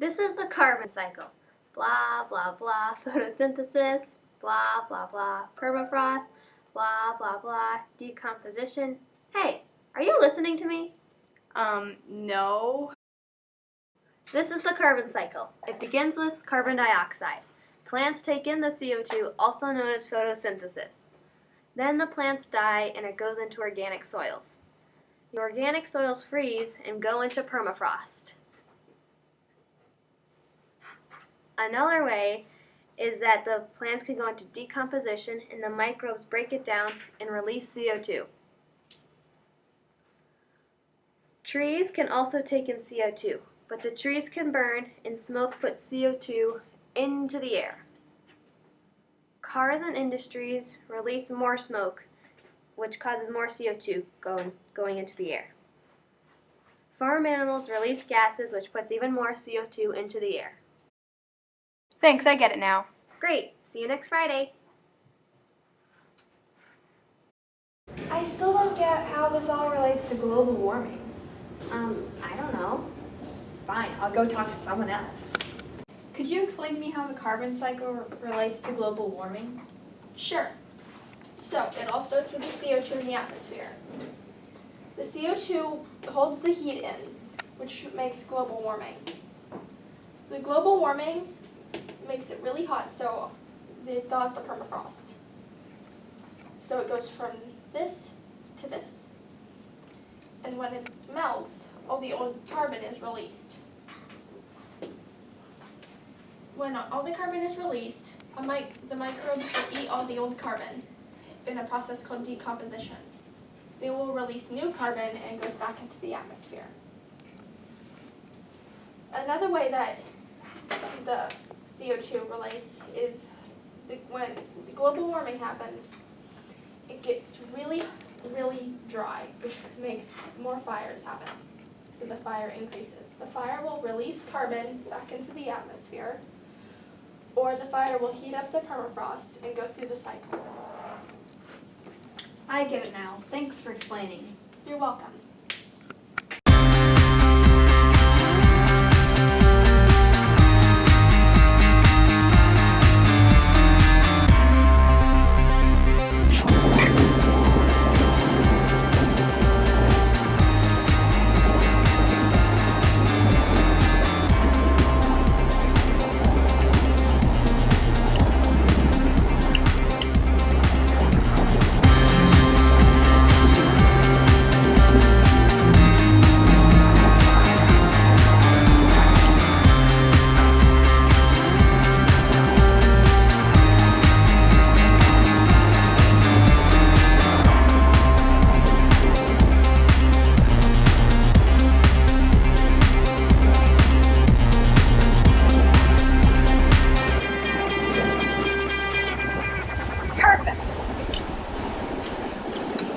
This is the carbon cycle. Blah, blah, blah, photosynthesis, blah, blah, blah, permafrost, blah, blah, blah, decomposition. Hey, are you listening to me? No. This is the carbon cycle. It begins with carbon dioxide. Plants take in the CO2, also known as photosynthesis. Then the plants die and it goes into organic soils. The organic soils freeze and go into permafrost. Another way is that the plants can go into decomposition and the microbes break it down and release CO2. Trees can also take in CO2, but the trees can burn and smoke puts CO2 into the air. Cars and industries release more smoke, which causes more CO2 going into the air. Farm animals release gases, which puts even more CO2 into the air. Thanks, I get it now. Great, see you next Friday. I still don't get how this all relates to global warming. I don't know. Fine, I'll go talk to someone else. Could you explain to me how the carbon cycle relates to global warming? Sure. So, it all starts with the CO2 in the atmosphere. The CO2 holds the heat in, which makes global warming. The global warming makes it really hot, so it thaws the permafrost. So it goes from this to this. And when it melts, all the old carbon is released. When all the carbon is released, the microbes will eat all the old carbon in a process called decomposition. They will release new carbon and goes back into the atmosphere. Another way that the CO2 relates is when the global warming happens, it gets really, really dry, which makes more fires happen. So the fire increases. The fire will release carbon back into the atmosphere, or the fire will heat up the permafrost and go through the cycle. I get it now. Thanks for explaining. You're welcome.